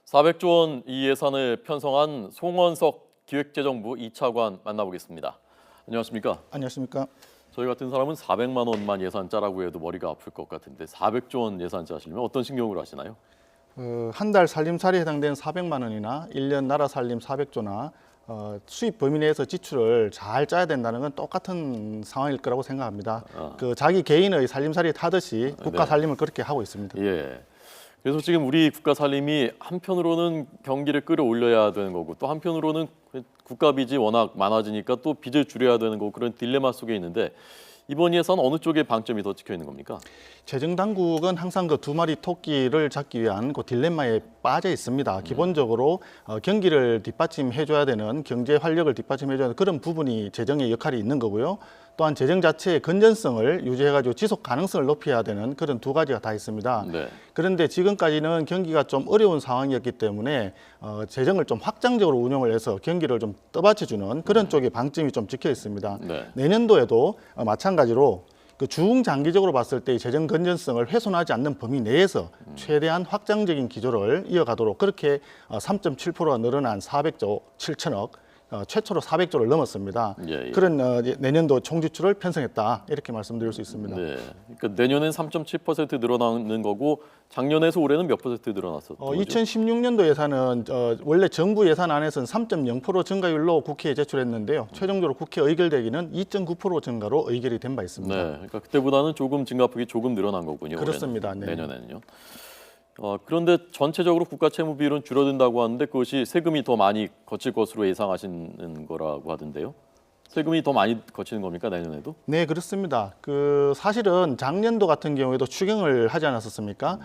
400조 원 이 예산을 편성한 송원석 기획재정부 2차관 만나보겠습니다. 안녕하십니까? 안녕하십니까? 저희 같은 사람은 400만 원만 예산 짜라고 해도 머리가 아플 것 같은데 400조 원 예산 짜시려면 어떤 신경을 하시나요? 한 달 살림살이에 해당되는 400만 원이나 1년 나라 살림 400조나 수입 범위 내에서 지출을 잘 짜야 된다는 건 똑같은 상황일 거라고 생각합니다. 자기 개인의 살림살이 타듯이 국가 살림을 그렇게 하고 있습니다. 예. 그래서 지금 우리 국가 살림이 한편으로는 경기를 끌어올려야 되는 거고 또 한편으로는 국가 빚이 워낙 많아지니까 또 빚을 줄여야 되는 거고 그런 딜레마 속에 있는데 이번 예산 어느 쪽에 방점이 더 찍혀 있는 겁니까? 재정 당국은 항상 그 두 마리 토끼를 잡기 위한 그 딜레마에 빠져 있습니다. 기본적으로 경기를 뒷받침해줘야 되는 경제 활력을 뒷받침해줘야 되는 그런 부분이 재정의 역할이 있는 거고요. 또한 재정 자체의 건전성을 유지해가지고 지속 가능성을 높여야 되는 그런 두 가지가 다 있습니다. 네. 그런데 지금까지는 경기가 좀 어려운 상황이었기 때문에 재정을 좀 확장적으로 운용을 해서 경기를 좀 떠받쳐주는 그런 쪽에 방점이 좀 찍혀 있습니다. 네. 내년도에도 마찬가지로 그 중장기적으로 봤을 때 재정 건전성을 훼손하지 않는 범위 내에서 최대한 확장적인 기조를 이어가도록 그렇게 3.7%가 늘어난 400조 7천억 최초로 400조를 넘었습니다. 예. 그런 내년도 총지출을 편성했다 이렇게 말씀드릴 수 있습니다. 네. 그러니까 내년엔 3.7% 늘어나는 거고 작년에서 올해는 몇 퍼센트 늘어났었던 거죠? 2016년도 예산은 원래 정부 예산 안에서는 3.0% 증가율로 국회에 제출했는데요. 최종적으로 국회 의결되기는 2.9% 증가로 의결이 된 바 있습니다. 네. 그러니까 그때보다는 조금 증가폭이 조금 늘어난 거군요. 그렇습니다. 올해는. 네. 내년에는요. 그런데 전체적으로 국가 채무 비율은 줄어든다고 하는데 그것이 세금이 더 많이 거칠 것으로 예상하시는 거라고 하던데요. 세금이 더 많이 거치는 겁니까 내년에도? 네, 그렇습니다. 사실은 작년도 같은 경우에도 추경을 하지 않았었습니까?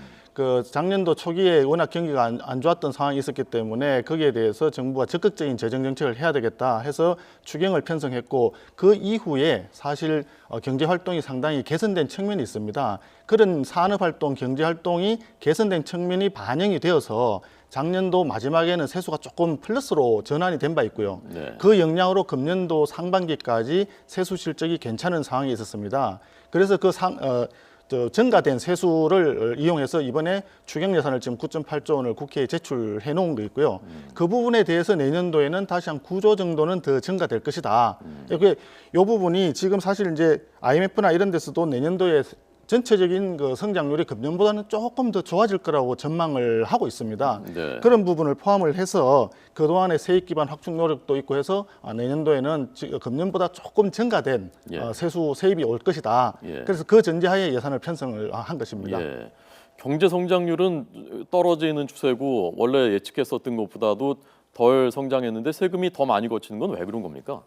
작년도 초기에 워낙 경기가 안 좋았던 상황이 있었기 때문에 거기에 대해서 정부가 적극적인 재정 정책을 해야 되겠다 해서 추경을 편성했고 그 이후에 사실 경제 활동이 상당히 개선된 측면이 있습니다. 그런 산업 활동, 경제 활동이 개선된 측면이 반영이 되어서 작년도 마지막에는 세수가 조금 플러스로 전환이 된 바 있고요. 네. 그 영향으로 금년도 상반기까지 세수 실적이 괜찮은 상황이 있었습니다. 그래서 증가된 세수를 이용해서 이번에 추경 예산을 지금 9.8조 원을 국회에 제출해 놓은 거 있고요. 그 부분에 대해서 내년도에는 다시 한 9조 정도는 더 증가될 것이다. 이 부분이 지금 사실 이제 IMF나 이런 데서도 내년도에 전체적인 성장률이 금년보다는 조금 더 좋아질 거라고 전망을 하고 있습니다. 네. 그런 부분을 포함을 해서 그동안의 세입 기반 확충 노력도 있고 해서 내년도에는 금년보다 조금 증가된 세입이 올 것이다. 그래서 그 전제하에 예산을 편성을 한 것입니다. 경제 성장률은 떨어지는 추세고 원래 예측했었던 것보다도 덜 성장했는데 세금이 더 많이 거치는 건 왜 그런 겁니까?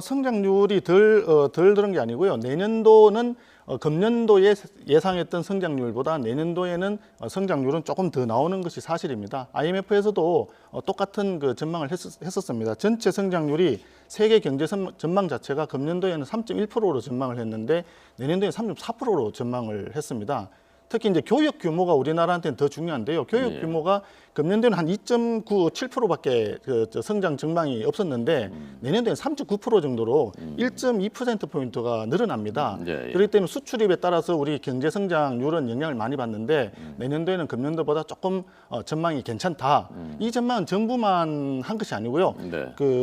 성장률이 덜 들은 게 아니고요. 내년도는 금년도에 예상했던 성장률보다 내년도에는 성장률은 조금 더 나오는 것이 사실입니다. IMF에서도 똑같은 전망을 했었습니다. 전체 성장률이 세계 경제 전망 자체가 금년도에는 3.1%로 전망을 했는데 내년도에는 3.4%로 전망을 했습니다. 특히 이제 교육 규모가 우리나라한테는 더 중요한데요. 교육 규모가 금년도에는 한 2.97%밖에 성장 전망이 없었는데 내년도에는 3.9% 정도로 1.2%포인트가 늘어납니다. 그렇기 때문에 수출입에 따라서 우리 경제 성장률은 영향을 많이 받는데 내년도에는 금년도보다 조금 전망이 괜찮다. 이 전망은 정부만 한 것이 아니고요.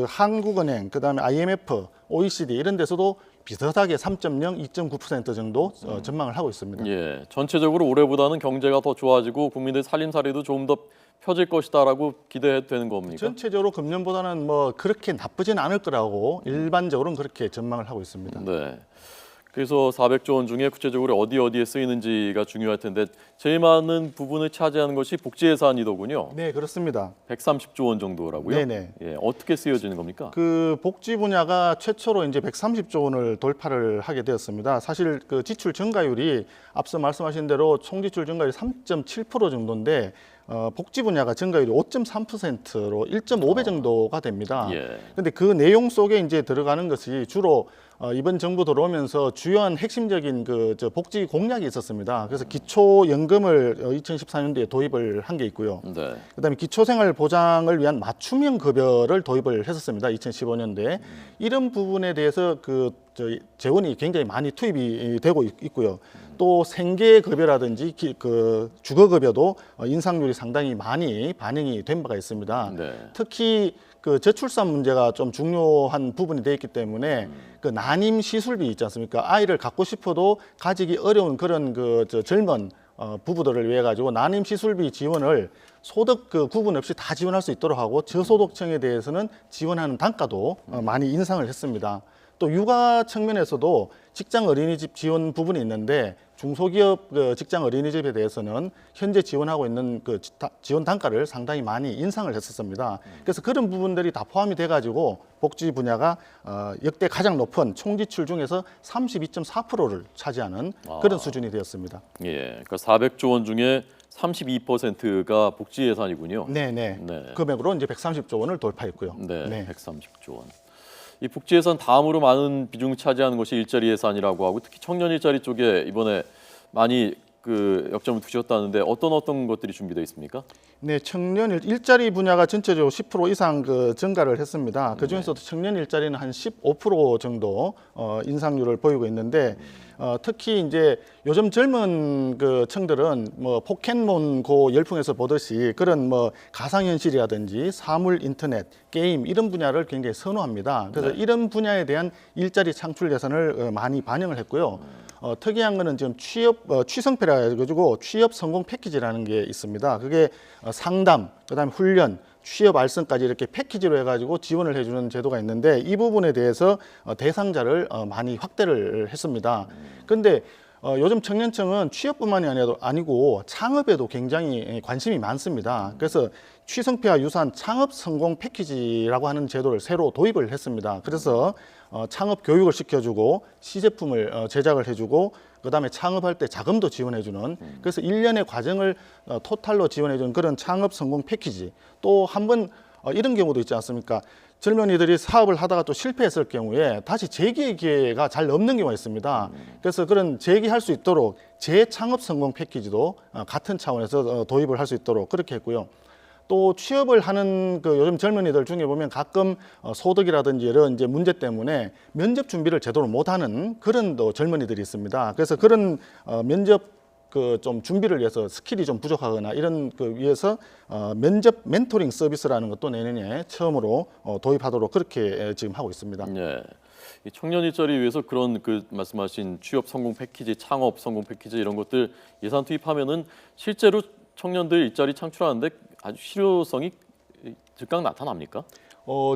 한국은행, 그다음에 IMF, OECD 이런 데서도 비슷하게 3.0, 2.9% 정도 전망을 하고 있습니다. 전체적으로 올해보다는 경제가 더 좋아지고 국민들 살림살이도 조금 더 펴질 것이다라고 기대해도 되는 겁니까? 전체적으로 금년보다는 그렇게 나쁘진 않을 거라고 일반적으로는 그렇게 전망을 하고 있습니다. 네. 그래서 400조 원 중에 구체적으로 어디에 쓰이는지가 중요할 텐데 제일 많은 부분을 차지하는 것이 복지 예산이더군요. 네, 그렇습니다. 130조 원 정도라고요? 네네. 어떻게 쓰여지는 겁니까? 복지 분야가 최초로 이제 130조 원을 돌파를 하게 되었습니다. 사실 지출 증가율이 앞서 말씀하신 대로 총지출 증가율이 3.7% 정도인데 복지 분야가 증가율이 5.3%로 1.5배 정도가 됩니다. 그런데 그 내용 속에 이제 들어가는 것이 주로 이번 정부 들어오면서 주요한 핵심적인 복지 공약이 있었습니다. 그래서 기초연금을 2014년도에 도입을 한 게 있고요. 그다음에 기초생활 보장을 위한 맞춤형 급여를 도입을 했었습니다. 2015년도에 이런 부분에 대해서 재원이 굉장히 많이 투입이 되고 있고요. 또 생계급여라든지 그 주거급여도 인상률이 상당히 많이 반영이 된 바가 있습니다. 네. 특히 그 저출산 문제가 좀 중요한 부분이 돼 있기 때문에 그 난임 시술비 있지 않습니까? 아이를 갖고 싶어도 가지기 어려운 그런 젊은 부부들을 위해 가지고 난임 시술비 지원을 소득 그 구분 없이 다 지원할 수 있도록 하고 저소득층에 대해서는 지원하는 단가도 많이 인상을 했습니다. 또 육아 측면에서도 직장 어린이집 지원 부분이 있는데 중소기업 직장 어린이집에 대해서는 현재 지원하고 있는 그 지원 단가를 상당히 많이 인상을 했었습니다. 그래서 그런 부분들이 다 포함이 돼가지고 복지 분야가 역대 가장 높은 총 지출 중에서 32.4%를 차지하는 그런 수준이 되었습니다. 예, 그러니까 400조 원 중에 32%가 복지 예산이군요. 네네. 네. 금액으로 이제 130조 원을 돌파했고요. 네, 130조 원. 이 복지 예산 다음으로 많은 비중을 차지하는 것이 일자리 예산이라고 하고 특히 청년 일자리 쪽에 이번에 많이 그 역점을 두셨다는데 어떤 것들이 준비되어 있습니까? 네, 청년 일자리 분야가 전체적으로 10% 이상 그 증가를 했습니다. 그 중에서도 청년 일자리는 한 15% 정도 인상률을 보이고 있는데 특히 이제 요즘 젊은 그 층들은 뭐 포켓몬고 열풍에서 보듯이 그런 뭐 가상현실이라든지 사물 인터넷, 게임 이런 분야를 굉장히 선호합니다. 그래서 이런 분야에 대한 일자리 창출 예산을 많이 반영을 했고요. 특이한 거는 지금 취성패라 해가지고 취업 성공 패키지라는 게 있습니다. 그게 상담, 그다음에 훈련, 취업 알선까지 이렇게 패키지로 해가지고 지원을 해주는 제도가 있는데 이 부분에 대해서 대상자를 많이 확대를 했습니다. 그런데 요즘 청년층은 취업뿐만이 아니고 창업에도 굉장히 관심이 많습니다. 그래서 취성패와 유사한 창업 성공 패키지라고 하는 제도를 새로 도입을 했습니다. 그래서 창업 교육을 시켜주고 시제품을 제작을 해주고 그다음에 창업할 때 자금도 지원해주는 그래서 1년의 과정을 토탈로 지원해주는 그런 창업 성공 패키지 또 한 번 이런 경우도 있지 않습니까? 젊은이들이 사업을 하다가 또 실패했을 경우에 다시 재기 기회가 잘 없는 경우가 있습니다. 그래서 그런 재기할 수 있도록 재창업 성공 패키지도 같은 차원에서 도입을 할 수 있도록 그렇게 했고요. 또 취업을 하는 그 요즘 젊은이들 중에 보면 가끔 소득이라든지 이런 이제 문제 때문에 면접 준비를 제대로 못하는 그런 또 젊은이들이 있습니다. 그래서 그런 면접 그 좀 준비를 위해서 스킬이 좀 부족하거나 이런 그 위해서 면접 멘토링 서비스라는 것도 내년에 처음으로 도입하도록 그렇게 지금 하고 있습니다. 네. 이 청년 일자리 위해서 그런 그 말씀하신 취업 성공 패키지, 창업 성공 패키지 이런 것들 예산 투입하면은 실제로 청년들 일자리 창출하는데 아주 실효성이 즉각 나타납니까?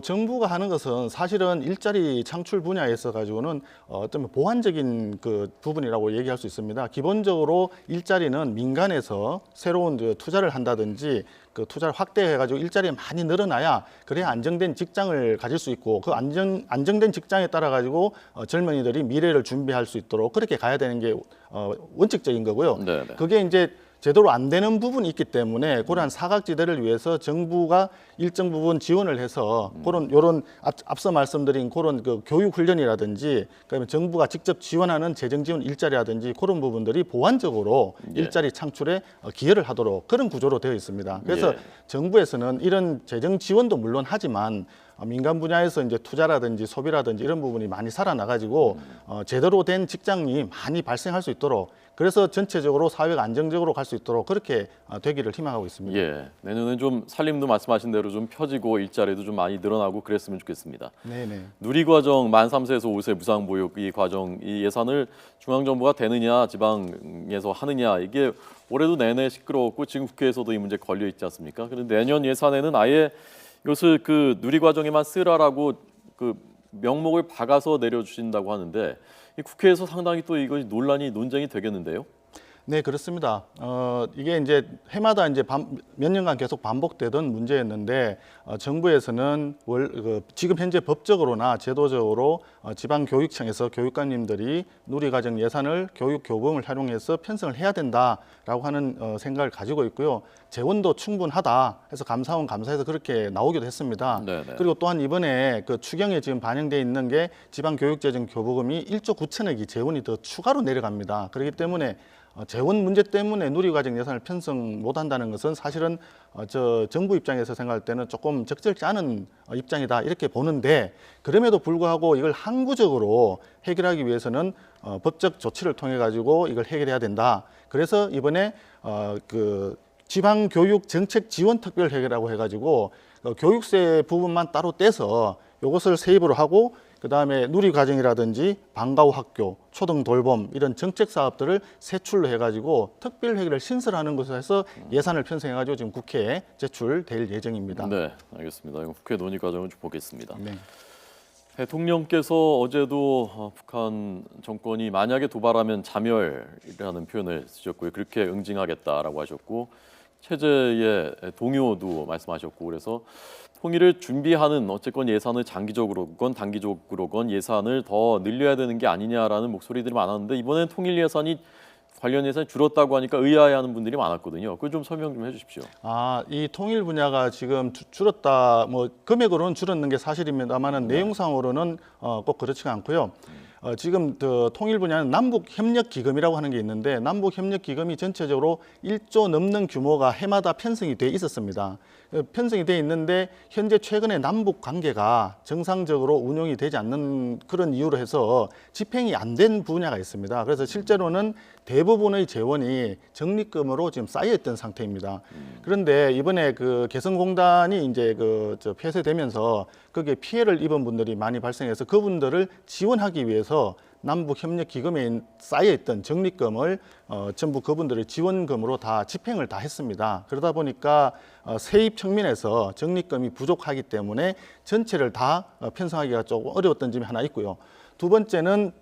정부가 하는 것은 사실은 일자리 창출 분야에서 가지고는 어떤 보완적인 그 부분이라고 얘기할 수 있습니다. 기본적으로 일자리는 민간에서 새로운 투자를 한다든지 그 투자를 확대해가지고 일자리가 많이 늘어나야 그래야 안정된 직장을 가질 수 있고 그 안정된 직장에 따라 가지고 젊은이들이 미래를 준비할 수 있도록 그렇게 가야 되는 게 원칙적인 거고요. 네네. 그게 이제 제대로 안 되는 부분이 있기 때문에 그러한 사각지대를 위해서 정부가 일정 부분 지원을 해서 그런 요런 앞서 말씀드린 그런 그 교육 훈련이라든지 그다음에 정부가 직접 지원하는 재정 지원 일자리라든지 그런 부분들이 보완적으로 일자리 창출에 기여를 하도록 그런 구조로 되어 있습니다. 그래서 정부에서는 이런 재정 지원도 물론 하지만 민간 분야에서 이제 투자라든지 소비라든지 이런 부분이 많이 살아나가지고 제대로 된 직장이 많이 발생할 수 있도록 그래서 전체적으로 사회가 안정적으로 갈 수 있도록 그렇게 되기를 희망하고 있습니다. 예, 내년엔 좀 살림도 말씀하신 대로 좀 펴지고 일자리도 좀 많이 늘어나고 그랬으면 좋겠습니다. 네네. 누리과정 만 3세에서 5세 무상보육 이 과정 이 예산을 중앙정부가 되느냐 지방에서 하느냐 이게 올해도 내내 시끄러웠고 지금 국회에서도 이 문제 걸려 있지 않습니까? 그런데 내년 예산에는 아예 이것을 그 누리과정에만 쓰라라고 그 명목을 박아서 내려주신다고 하는데 이 국회에서 상당히 또 이것이 논쟁이 되겠는데요. 네, 그렇습니다. 이게 이제 해마다 이제 몇 년간 계속 반복되던 문제였는데 정부에서는 지금 현재 법적으로나 제도적으로 지방교육청에서 교육감님들이 누리과정 예산을 교육교범을 활용해서 편성을 해야 된다라고 하는 생각을 가지고 있고요. 재원도 충분하다 해서 감사원 감사에서 그렇게 나오기도 했습니다. 네네. 그리고 또한 이번에 그 추경에 지금 반영돼 있는 게 지방교육재정 교부금이 1조 9천억이 재원이 더 추가로 내려갑니다. 그렇기 때문에 재원 문제 때문에 누리과정 예산을 편성 못한다는 것은 사실은 저 정부 입장에서 생각할 때는 조금 적절치 않은 입장이다 이렇게 보는데, 그럼에도 불구하고 이걸 항구적으로 해결하기 위해서는 법적 조치를 통해 가지고 이걸 해결해야 된다. 그래서 이번에 그 지방교육 정책 지원 특별회계라고 해가지고 교육세 부분만 따로 떼서 이것을 세입으로 하고, 그 다음에 누리과정이라든지 방과후 학교, 초등 돌봄 이런 정책 사업들을 세출로 해가지고 특별회계를 신설하는 것으로 해서 예산을 편성해가지고 지금 국회에 제출될 예정입니다. 네, 알겠습니다. 이거 국회 논의 과정을 좀 보겠습니다. 네. 대통령께서 어제도 북한 정권이 만약에 도발하면 자멸이라는 표현을 쓰셨고요. 그렇게 응징하겠다라고 하셨고, 체제의 동요도 말씀하셨고, 그래서 통일을 준비하는 어쨌건 예산을 장기적으로건 단기적으로건 예산을 더 늘려야 되는 게 아니냐라는 목소리들이 많았는데, 이번엔 통일 예산이 관련 예산이 줄었다고 하니까 의아해하는 분들이 많았거든요. 그걸 좀 설명 좀 해주십시오. 이 통일 분야가 지금 줄었다, 뭐 금액으로는 줄었는 게 사실입니다만은 내용상으로는 꼭 그렇지가 않고요. 지금 통일 분야는 남북 협력 기금이라고 하는 게 있는데, 남북 협력 기금이 전체적으로 1조 넘는 규모가 해마다 편성이 돼 있었습니다. 편성이 돼 있는데 현재 최근에 남북 관계가 정상적으로 운용이 되지 않는 그런 이유로 해서 집행이 안 된 분야가 있습니다. 그래서 실제로는 대부분의 재원이 적립금으로 지금 쌓여 있던 상태입니다. 그런데 이번에 그 개성공단이 이제 폐쇄되면서 거기에 피해를 입은 분들이 많이 발생해서 그분들을 지원하기 위해서 남북 협력 기금에 쌓여 있던 적립금을 전부 그분들의 지원금으로 다 집행을 다 했습니다. 그러다 보니까 세입 측면에서 적립금이 부족하기 때문에 전체를 다 편성하기가 조금 어려웠던 점이 하나 있고요. 두 번째는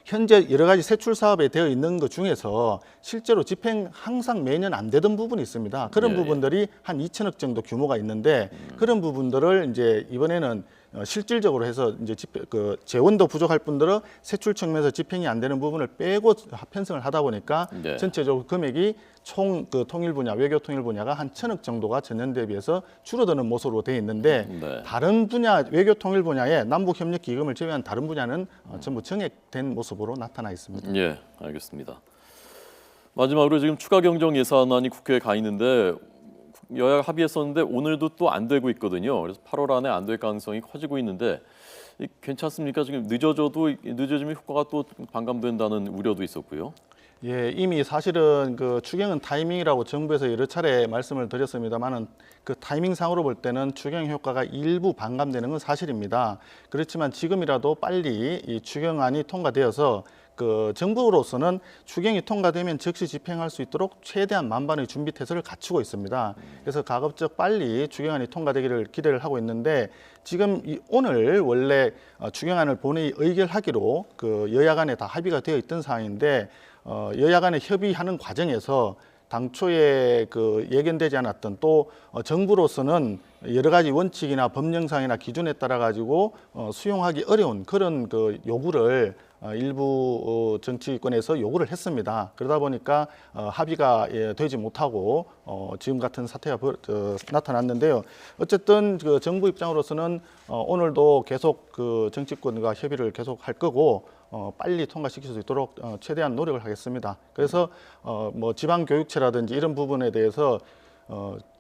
현재 여러 가지 세출 사업에 되어 있는 것 중에서 실제로 집행 항상 매년 안 되던 부분이 있습니다. 그런 부분들이 한 2천억 정도 규모가 있는데, 그런 부분들을 이제 이번에는 실질적으로 해서 이제 재원도 부족할 뿐더러 세출 측면에서 집행이 안 되는 부분을 빼고 편성을 하다 보니까 전체적으로 금액이 총 통일 분야, 외교 통일 분야가 한 1,000억 정도가 전년 대비해서 줄어드는 모습으로 되어 있는데, 다른 분야, 외교 통일 분야에 남북 협력 기금을 제외한 다른 분야는 전부 정액된 모습으로 나타나 있습니다. 예, 알겠습니다. 마지막으로 지금 추가 경정 예산안이 국회에 가 있는데 여야가 합의했었는데 오늘도 또 안 되고 있거든요. 그래서 8월 안에 안 될 가능성이 커지고 있는데 괜찮습니까? 지금 늦어지면 효과가 또 반감된다는 우려도 있었고요. 예, 이미 사실은 그 추경은 타이밍이라고 정부에서 여러 차례 말씀을 드렸습니다만은 그 타이밍상으로 볼 때는 추경 효과가 일부 반감되는 건 사실입니다. 그렇지만 지금이라도 빨리 이 추경안이 통과되어서 그 정부로서는 추경이 통과되면 즉시 집행할 수 있도록 최대한 만반의 준비 태세를 갖추고 있습니다. 그래서 가급적 빨리 추경안이 통과되기를 기대를 하고 있는데, 지금 오늘 원래 추경안을 본회의 의결하기로 그 여야 간에 다 합의가 되어 있던 사항인데, 여야 간에 협의하는 과정에서 당초에 그 예견되지 않았던 또 정부로서는 여러 가지 원칙이나 법령상이나 기준에 따라 가지고 수용하기 어려운 그런 그 요구를 일부 정치권에서 요구를 했습니다. 그러다 보니까 합의가 되지 못하고 지금 같은 사태가 나타났는데요. 어쨌든 그 정부 입장으로서는 오늘도 계속 그 정치권과 협의를 계속 할 거고, 빨리 통과시킬 수 있도록 최대한 노력을 하겠습니다. 그래서 뭐 지방교육체라든지 이런 부분에 대해서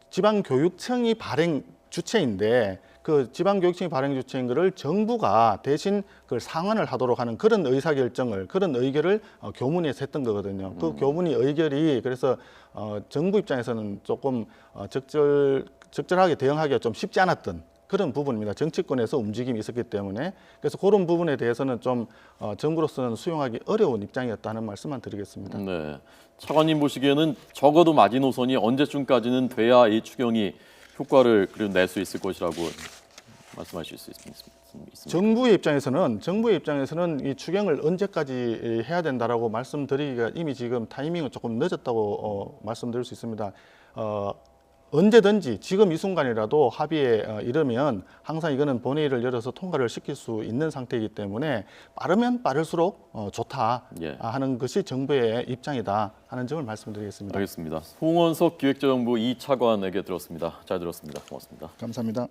지방교육청이 발행 주체인데, 그 지방교육청이 발행 주체인 것을 정부가 대신 그걸 상환을 하도록 하는 그런 의사결정을, 그런 의결을 교문위에서 했던 거거든요. 그 교문위 의결이 그래서 정부 입장에서는 조금 적절하게 대응하기가 좀 쉽지 않았던 그런 부분입니다. 정치권에서 움직임이 있었기 때문에. 그래서 그런 부분에 대해서는 좀 정부로서는 수용하기 어려운 입장이었다는 말씀만 드리겠습니다. 네, 차관님 보시기에는 적어도 마지노선이 언제쯤까지는 돼야 이 추경이 효과를 낼 수 있을 것이라고 말씀하실 수 있습니까? 정부의 입장에서는 이 추경을 언제까지 해야 된다라고 말씀드리기가 이미 지금 타이밍은 조금 늦었다고 말씀드릴 수 있습니다. 언제든지 지금 이 순간이라도 합의에 이르면 항상 이거는 본회의를 열어서 통과를 시킬 수 있는 상태이기 때문에 빠르면 빠를수록 좋다 하는 것이 정부의 입장이다 하는 점을 말씀드리겠습니다. 알겠습니다. 송원석 기획재정부 2차관에게 들었습니다. 잘 들었습니다. 고맙습니다. 감사합니다.